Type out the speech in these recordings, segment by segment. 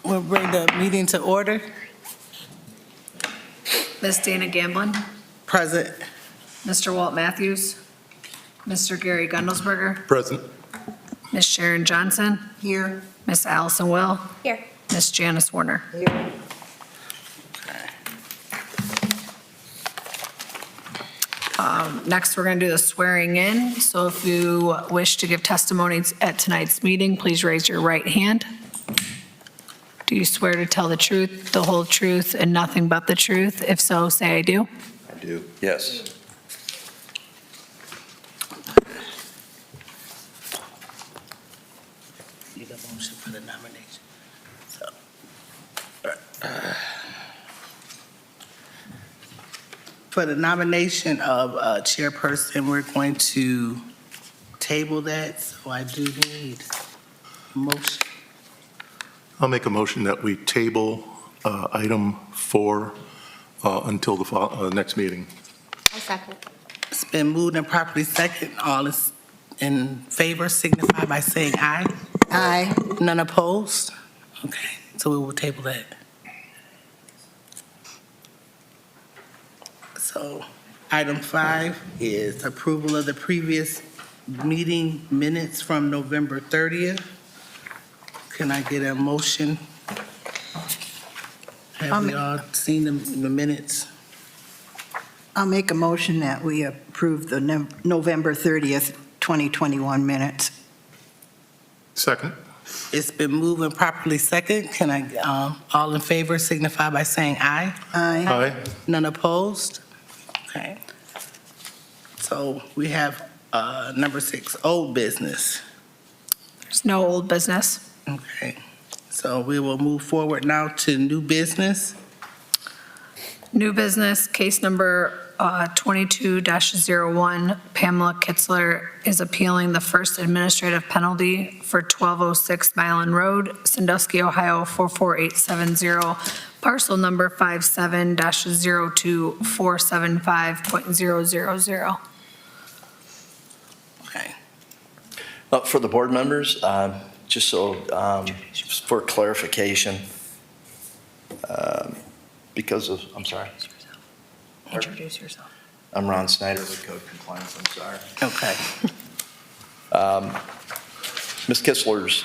We'll bring the meeting to order. Ms. Dana Gamblin, Present. Mr. Walt Matthews, Mr. Gary Gundelsberger, Present. Ms. Sharon Johnson, Here. Ms. Allison Will, Here. Ms. Janice Warner. Next, we're going to do the swearing in. So if you wish to give testimonies at tonight's meeting, please raise your right hand. Do you swear to tell the truth, the whole truth, and nothing but the truth? If so, say I do. I do. Yes. Need a motion for the nomination. For the nomination of chairperson, we're going to table that, so I do need a motion. I'll make a motion that we table item 4 until the next meeting. I second. It's been moved and properly second. All is in favor signify by saying aye. Aye. None opposed? Okay, so we will table that. So item 5 is approval of the previous meeting minutes from November 30th. Can I get a motion? Have we all seen the minutes? I'll make a motion that we approve the November 30th, 2021 minutes. Second. It's been moved and properly second. Can I, all in favor signify by saying aye. Aye. Aye. None opposed? Okay. So we have number 6, old business. There's no old business. Okay. So we will move forward now to new business. New business, case number 22-01, Pamela Kitzler is appealing the first administrative penalty for 1206 Mylan Road, Sandusky, Ohio 44870, parcel number 57-02475.000. Okay. For the board members, just so, for clarification, because of, I'm sorry, Introduce yourself. I'm Ron Snyder with Code Compliance, I'm sorry. Okay. Ms. Kistler's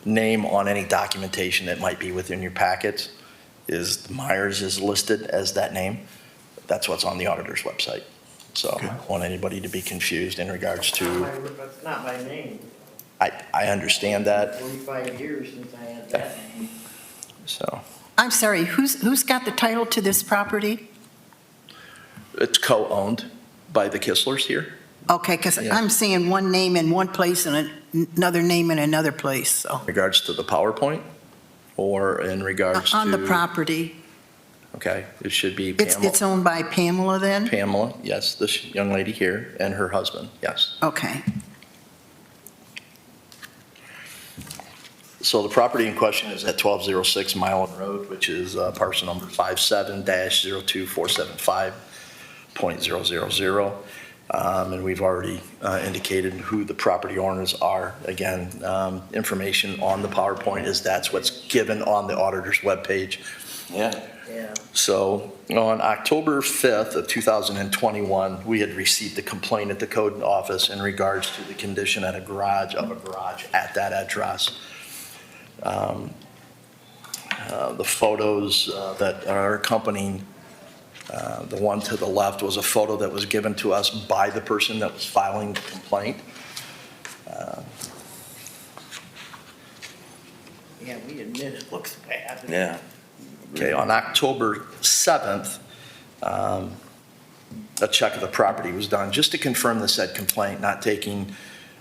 name on any documentation that might be within your packets is, Myers is listed as that name. That's what's on the auditor's website. So I don't want anybody to be confused in regards to, That's not my name. I understand that, 45 years since I had that name. so. I'm sorry, who's got the title to this property? It's co-owned by the Kistlers here. Okay, because Yeah. I'm seeing one name in one place and another name in another place, so. In regards to the PowerPoint, or in regards to? On the property. Okay, it should be Pamela. It's owned by Pamela then? Pamela, yes, this young lady here, and her husband, yes. Okay. So the property in question is at 1206 Mylan Road, which is parcel number 57-02475.000. And we've already indicated who the property owners are. Again, information on the PowerPoint is that's what's given on the auditor's webpage. Yeah. So on October 5th of 2021, we had received a complaint at the code office in regards to the condition at a garage at that address. The photos that are accompanying the one to the left was a photo that was given to us by the person that was filing the complaint. Yeah, we admit it looks bad. Yeah. Okay, on October 7th, a check of the property was done just to confirm the said complaint, not taking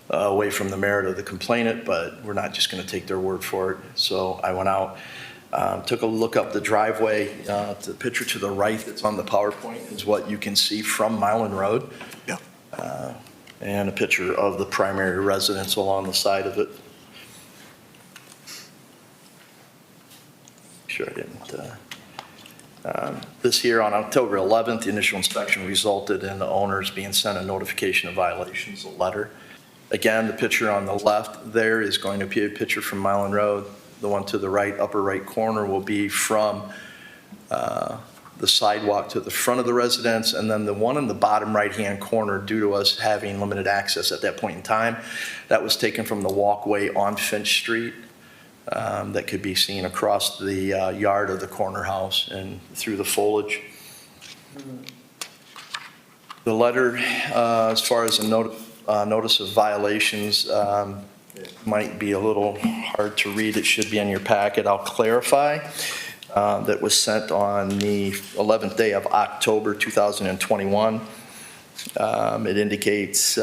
away from the merit of the complainant, but we're not just going to take their word for it. So I went out, took a look up the driveway. The picture to the right that's on the PowerPoint is what you can see from Mylan Road. Yeah. And a picture of the primary residence along the side of it. Sure I didn't. This here on October 11th, the initial inspection resulted in the owners being sent a notification of violations, a letter. Again, the picture on the left there is going to be a picture from Mylan Road. the one to the right, upper right corner, will be from the sidewalk to the front of the residence, and then the one in the bottom right-hand corner, due to us having limited access at that point in time, that was taken from the walkway on Finch Street that could be seen across the yard of the corner house and through the foliage. The letter, as far as a notice of violations, might be a little hard to read. It should be in your packet. I'll clarify. That was sent on the 11th day of October 2021. It indicates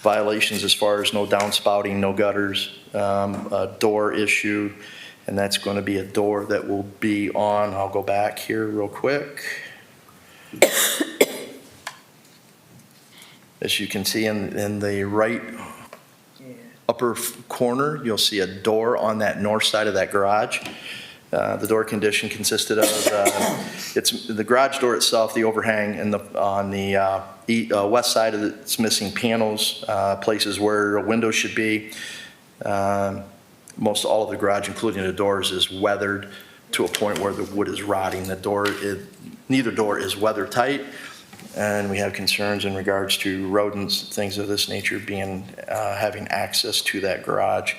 violations as far as no downspouting, no gutters, a door issue, and that's going to be a door that will be on, I'll go back here real quick. As you can see in the right upper corner, you'll see a door on that north side of that garage. The door condition consisted of, it's the garage door itself, the overhang, and on the west side of it's missing panels, places where a window should be. Most all of the garage, including the doors, is weathered to a point where the wood is rotting. Neither door is weather tight, and we have concerns in regards to rodents, things of this nature, having access to that garage.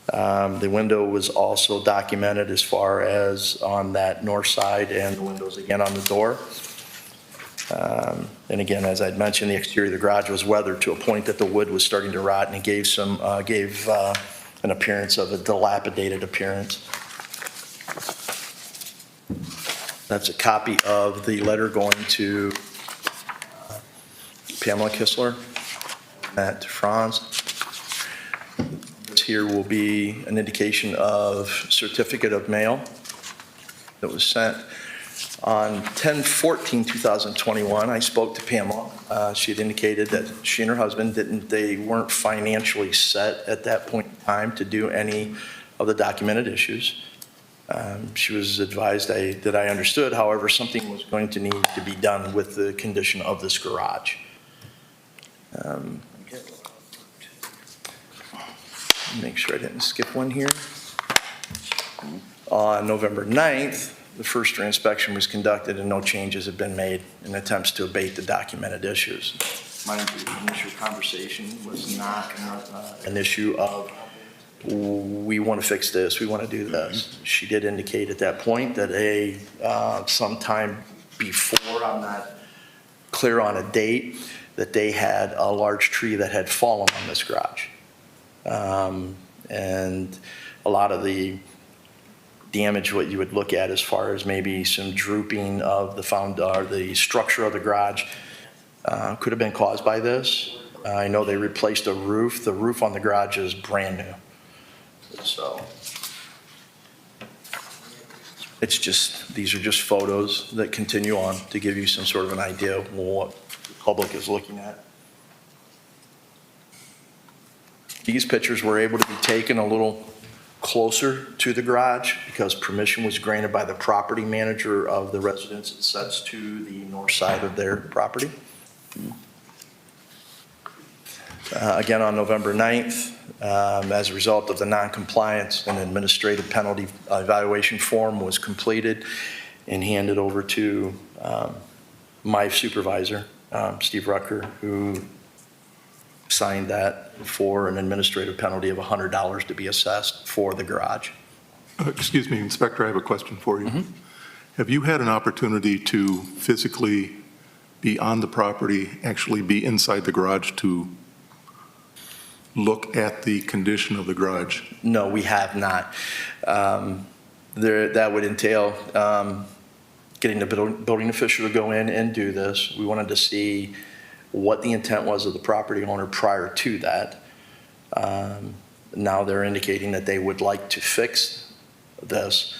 The window was also documented as far as on that north side, and the windows again on the door. And again, as I'd mentioned, the exterior of the garage was weathered to a point that the wood was starting to rot, and it gave an appearance of a dilapidated appearance. That's a copy of the letter going to Pamela Kistler, Matt Franz. Here will be an indication of certificate of mail that was sent on 10/14/2021. I spoke to Pamela. She had indicated that she and her husband they weren't financially set at that point in time to do any of the documented issues. She was advised that I understood, however, something was going to need to be done with the condition of this garage. Make sure I didn't skip one here. On November 9th, the first reinspection was conducted and no changes have been made in attempts to abate the documented issues. Mind you, the initial conversation was not an issue of, we want to fix this, we want to do this. She did indicate at that point that sometime before, I'm not clear on a date, that they had a large tree that had fallen on this garage. And a lot of the damage, what you would look at as far as maybe some drooping of the structure of the garage, could have been caused by this. I know they replaced a roof. The roof on the garage is brand new. So these are just photos that continue on to give you some sort of an idea of what the public is looking at. These pictures were able to be taken a little closer to the garage because permission was granted by the property manager of the residence that sets to the north side of their property. Again, on November 9th, as a result of the non-compliance, an administrative penalty evaluation form was completed and handed over to my supervisor, Steve Rucker, who signed that for an administrative penalty of $100 to be assessed for the garage. Excuse me, Inspector, I have a question for you. Mm-hmm. Have you had an opportunity to physically be on the property, actually be inside the garage to look at the condition of the garage? No, we have not. That would entail getting the building official to go in and do this. We wanted to see what the intent was of the property owner prior to that. Now they're indicating that they would like to fix this.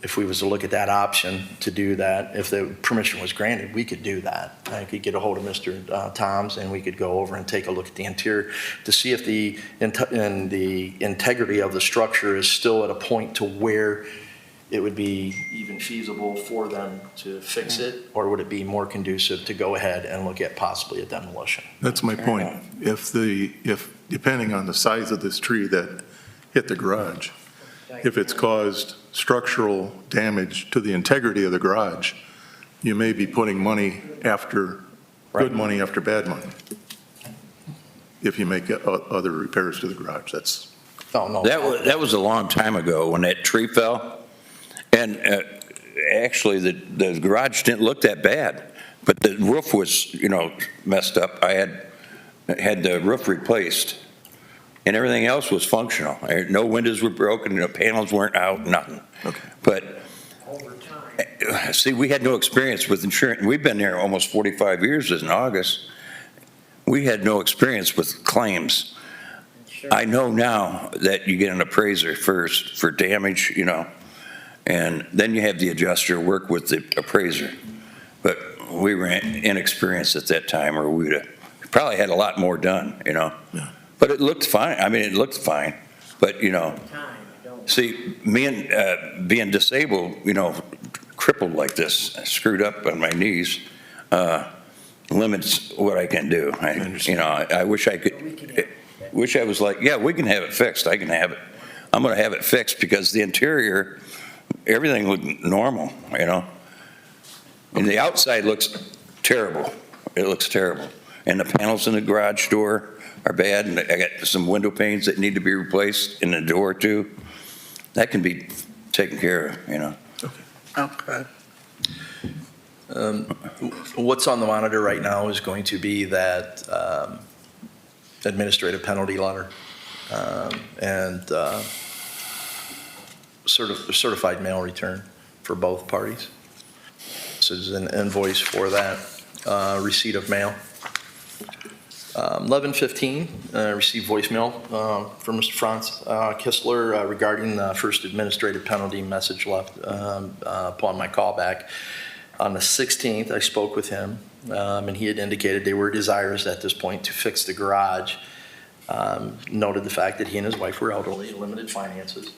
If we was to look at that option to do that, if the permission was granted, we could do that. I could get a hold of Mr. Toms and we could go over and take a look at the interior to see if the integrity of the structure is still at a point to where it would be even feasible for them to fix it, or would it be more conducive to go ahead and look at possibly a demolition? That's my point. If depending on the size of this tree that hit the garage. If it's caused structural damage to the integrity of the garage, you may be putting money after, good money after bad money. If you make other repairs to the garage, that's, No. That was a long time ago when that tree fell. And actually, the garage didn't look that bad, but the roof was, messed up. I had the roof replaced, and everything else was functional. No windows were broken, no panels weren't out, nothing. okay. But, Over time. see, we had no experience with insurance. We've been there almost 45 years in August. We had no experience with claims. Sure. I know now that you get an appraiser first for damage, and then you have the adjuster work with the appraiser. But we were inexperienced at that time, or we'd have probably had a lot more done, Yeah. But it looked fine. I mean, it looked fine. But, Time, don't. see, me and being disabled, crippled like this, screwed up on my knees, limits what I can do. I wish I could, wish I was like, yeah, we can have it fixed. I can have it. I'm going to have it fixed because the interior, everything looked normal, And the outside looks terrible. It looks terrible. And the panels in the garage door are bad, and I got some window panes that need to be replaced in the door too. That can be taken care of, Okay. What's on the monitor right now is going to be that administrative penalty letter and certified mail return for both parties. This is an invoice for that receipt of mail. 11:15, received voicemail from Mr. Franz Kistler regarding the first administrative penalty message left upon my callback. On the 16th, I spoke with him, and he had indicated they were desirous at this point to fix the garage. Noted the fact that he and his wife were elderly and limited finances.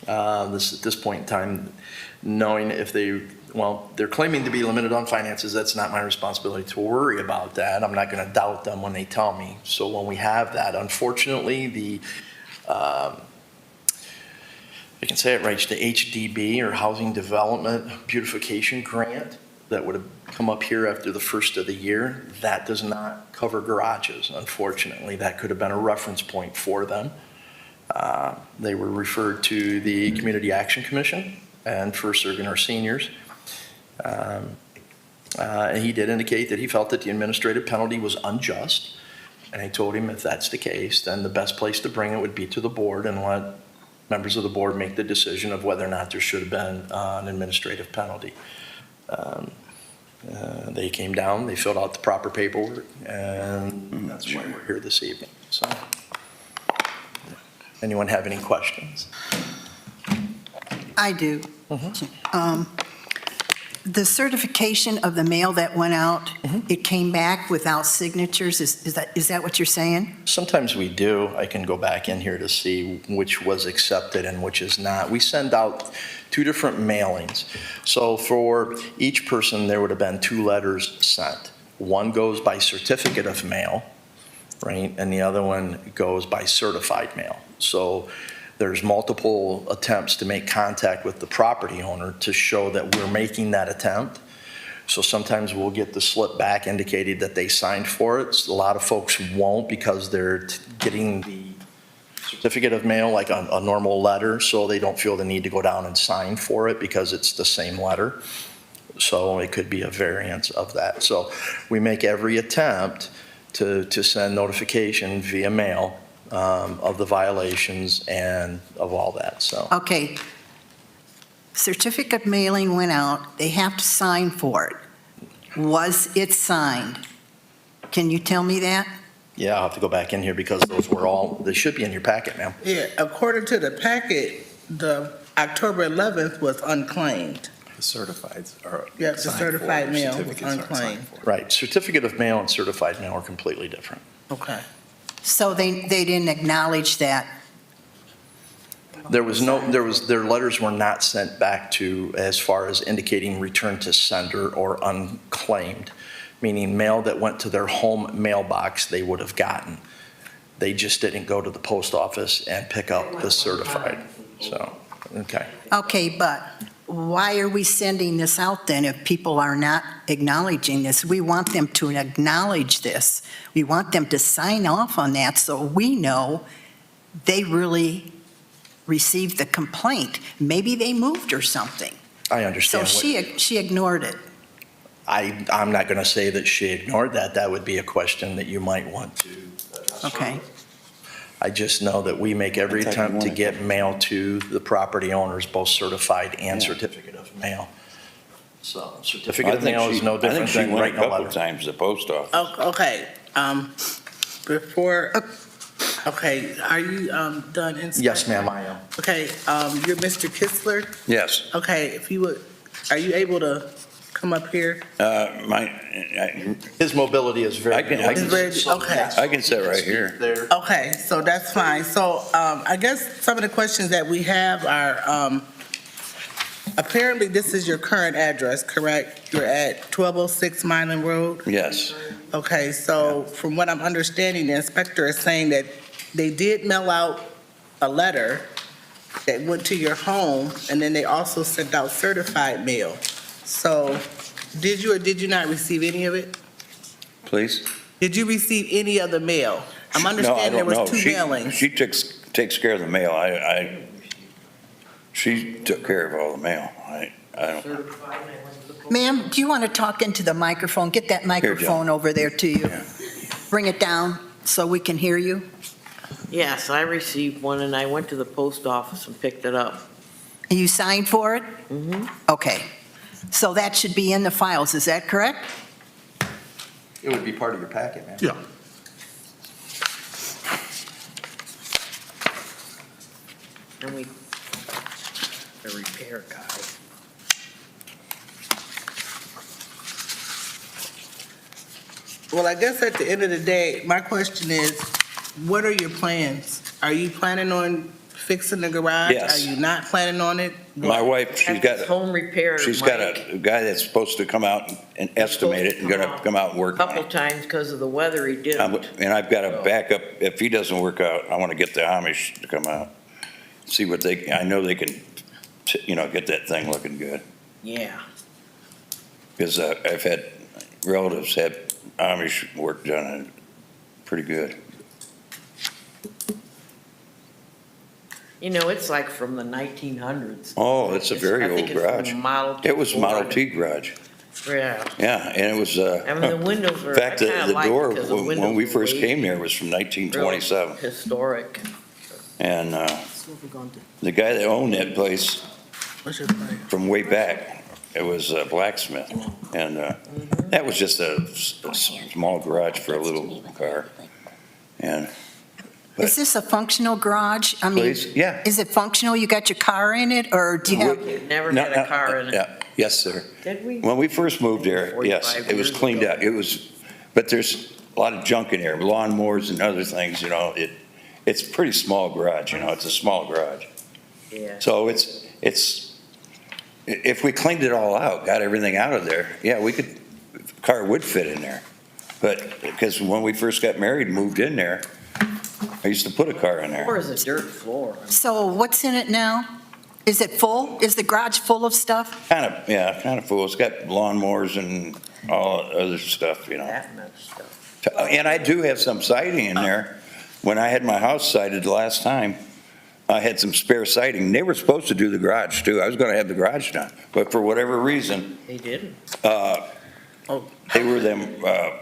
At this point in time, knowing if they're claiming to be limited on finances, that's not my responsibility to worry about that. I'm not going to doubt them when they tell me. So when we have that, unfortunately, I can say it right, the HDB, or Housing Development Beautification Grant, that would have come up here after the first of the year, that does not cover garages, unfortunately. That could have been a reference point for them. They were referred to the Community Action Commission and for serving our seniors. He did indicate that he felt that the administrative penalty was unjust, and I told him if that's the case, then the best place to bring it would be to the board and let members of the board make the decision of whether or not there should have been an administrative penalty. They came down, they filled out the proper paperwork, and that's why we're here this evening. So, anyone have any questions? I do. The certification of the mail that went out, it came back without signatures. Is that what you're saying? Sometimes we do. I can go back in here to see which was accepted and which is not. We send out 2 different mailings. So for each person, there would have been 2 letters sent. One goes by certificate of mail, right? And the other one goes by certified mail. So there's multiple attempts to make contact with the property owner to show that we're making that attempt. So sometimes we'll get the slip back indicated that they signed for it. A lot of folks won't because they're getting the certificate of mail like a normal letter, so they don't feel the need to go down and sign for it because it's the same letter. So it could be a variance of that. So we make every attempt to send notification via mail of the violations and of all that, so. Okay. Certificate mailing went out. They have to sign for it. Was it signed? Can you tell me that? Yeah, I'll have to go back in here because those were all, they should be in your packet, ma'am. Yeah, according to the packet, the October 11th was unclaimed. The certifieds are. Yeah, the signed certified for, mail was certificates aren't signed unclaimed. for. Right, certificate of mail and certified mail are completely different. Okay. So they didn't acknowledge that. Their letters were not sent back to, as far as indicating return to sender or unclaimed, meaning mail that went to their home mailbox they would have gotten. They just didn't go to the post office and pick up the certified, so, okay. Okay, but why are we sending this out then if people are not acknowledging this? We want them to acknowledge this. We want them to sign off on that so we know they really received the complaint. Maybe they moved or something. I So understand. what- she ignored it. I'm not going to say that she ignored that. That would be a question that you might want to address. Okay. I just know that we make every I thought you attempt to wanted get mail to the property owners, both certified and certificate of mail. So certificate of mail is no different than I think she went writing a a couple letter. times to the post office. Oh, okay, before, okay, are you done? Inspector? Yes, ma'am, I am. Okay, you're Mr. Kistler? Yes. Okay, if you would, are you able to come up here? His mobility is very I can- good. I can- Okay. I can sit right here. There. Okay, so that's fine. So I guess some of the questions that we have are, apparently this is your current address, correct? You're at 1206 Milan Road? Yes. Okay, so from what I'm understanding, the inspector is saying that they did mail out a letter that went to your home, and then they also sent out certified mail. So did you or did you not receive any of it? Please? Did you receive any of the mail? I'm No, I understanding there don't know. was two mailings. She takes care of the mail. She took care of all the mail. I don't. Certified, and I went to the post Ma'am, do you want to talk into the microphone? Get that microphone over there to you. Yeah. Bring it down so we can hear you. Yes, I received one, and I went to the post office and picked it up. You signed for it? Mm-hmm. Okay. So that should be in the files, is that correct? It would be part of your packet, ma'am. Yeah. And we, the repair guy. Well, I guess at the end of the day, my question is, what are your plans? Are you planning on fixing the garage? Yes. Are you not planning on it? My wife, she's got, Home repair, she's got Mike, a guy that's supposed to come out and estimate it and gonna come out and a work on couple it. times because of the weather he didn't. And I've got a backup, if he doesn't work out, I wanna get the Amish to come out. See what I know they can, get that thing looking good. Yeah. Because I've had relatives have Amish work done and pretty good. It's like from the 1900s. Oh, it's a very old I think it's garage. from Model T. It was Model T garage. Yeah. Yeah, and it was, I mean, the windows are, in I fact, kind of the like it door, because the windows when we were first way came there was from real 1927. Historic. And the guy that owned that place What's your plan? from way back, it was a blacksmith. And that was just a small garage for a little car. And, Is this a functional garage? I mean, please, yeah. is it functional? You got your car in it, or do you have? Never No, had a car in it. Yeah, yes, sir. Did we? When we first moved there, yes, 45 it was years cleaned ago. out. But there's a lot of junk in there, lawnmowers and other things, It's a pretty small garage, it's a small garage. Yeah. So if we cleaned it all out, got everything out of there, yeah, the car would fit in there. But, because when we first got married and moved in there, I used to put a car in Or there. is it dirt floor? So what's in it now? Is it full? Is the garage full of stuff? Kind of full. It's got lawnmowers and all other stuff, That much stuff. And I do have some siding in there. When I had my house sided the last time, I had some spare siding. They were supposed to do the garage too. I was gonna have the garage done, but for whatever reason, They didn't. they were them,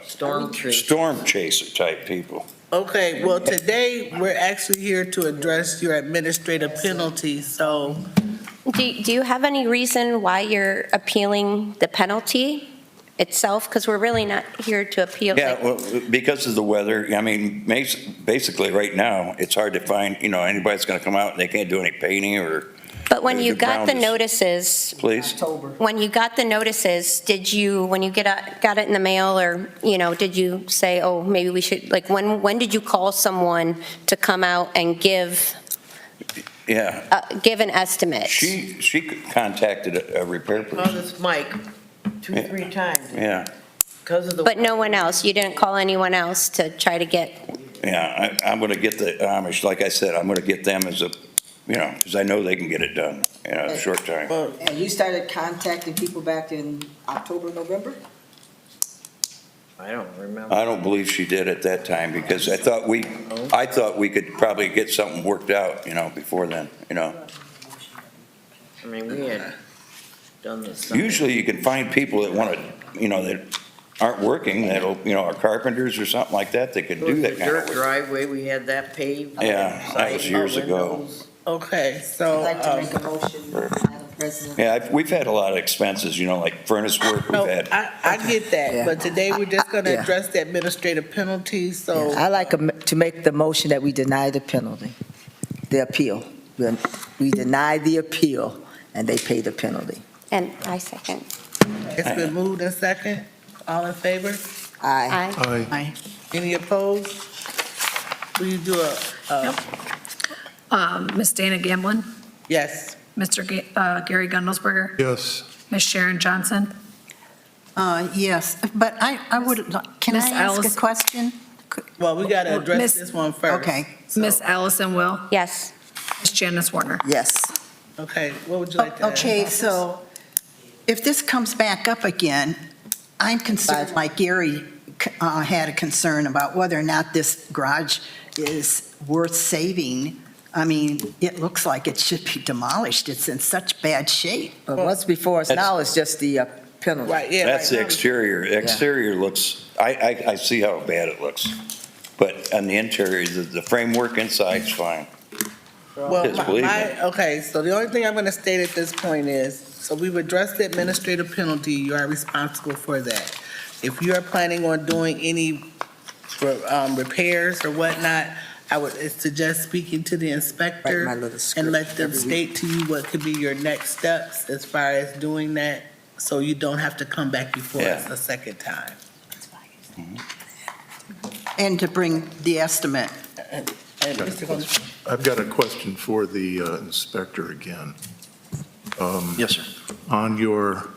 Storm tree. storm chaser type people. Okay, well, today, we're actually here to address your administrative penalty, so Do you have any reason why you're appealing the penalty itself? Because we're really not here to appeal. Yeah, well, because of the weather, I mean, basically right now, it's hard to find, anybody that's gonna come out and they can't do any painting or, But when the you got the ground is- notices, please. when you got the notices, when you got it in the mail, or, did you say, oh, maybe we should, like, when did you call someone to come out and give Yeah, an estimate? she contacted a repair Called person, this Mike 2-3 times yeah. because of the. But no one else? You didn't call anyone else to try to get Yeah, I'm going to get the Amish, like I said, I'm going to get them as a, because I know they can get it done in a short time. Well, And you started contacting people back in October, November? I don't remember. I don't believe she did at that time because I thought we could probably get something worked out, before then, I mean, we had done this. Usually you can find people that want to, that aren't working, that'll, are carpenters or something like that could do that The kind of dirt work. driveway, we had that paved. Yeah, that was years ago. Windows. okay, I'd so, like to make a motion, Madam President. Yeah, we've had a lot of expenses, like furnace work no, we've had. I get that, Yeah. but today we're just gonna Yeah. address the administrative penalties, so. I'd like to make the motion that we deny the penalty, the appeal. We deny the appeal, and they pay the penalty. And I second. It's been moved and second. All in favor? Aye. Aye. Aye. Any opposed? Will you do a, Ms. Dana Gamblin, yes? Mr. Gary Gundelsberger, Yes. Ms. Sharon Johnson, Yes, but I would, can I Miss ask Alice- a question? Well, we gotta address Miss- this one first. Okay, so- Miss Allison Will, Yes. Ms. Janice Warner. Yes. Okay, what would you like to add? Okay, so if this comes back up again, I'm concerned, like Gary had a concern about whether or not this garage is worth saving. I mean, it looks like it should be demolished. It's in such bad shape. But what's before us now is just the penalty. Right, yeah. That's right the now. exterior. Exterior looks, I see how bad it looks. But on the interior, the framework inside's fine. Well, Yes, believe me. okay, so the only thing I'm gonna state at this point is, so we've addressed the administrative penalty, you are responsible for that. If you are planning on doing any repairs or whatnot, I would suggest speaking to the Write my inspector little script and let them every state to you what could be your next steps as far as doing that, so you don't have to come back before us Yeah. a second time. And to bring the estimate. And Mr. Gonzalez, I've got a question for the inspector again. Yes, sir. On your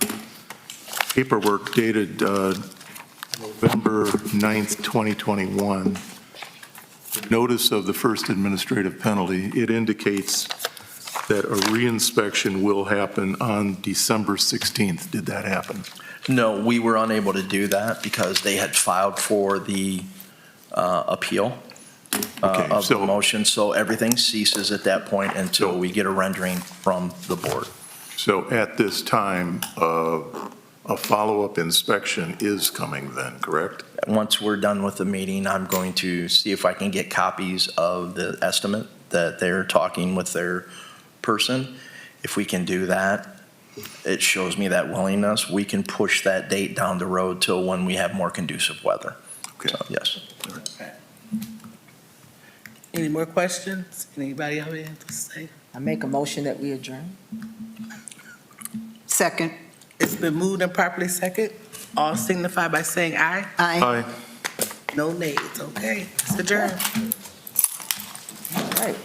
paperwork dated November 9th, 2021, notice of the first administrative penalty, it indicates that a reinspection will happen on December 16th. Did that happen? No, we were unable to do that because they had filed for the appeal Okay, of the so- motion, so everything ceases at that point until we get a rendering from the board. So at this time, a follow-up inspection is coming then, correct? Once we're done with the meeting, I'm going to see if I can get copies of the estimate that they're talking with their person. If we can do that, it shows me that willingness. We can push that date down the road till when we have more conducive weather. Okay. So, yes. any more questions? Anybody have anything to say? I make a motion that we adjourn. Second, It's been moved and properly second. All signify by saying aye. aye. Aye. No nays, okay. It's adjourned. All right.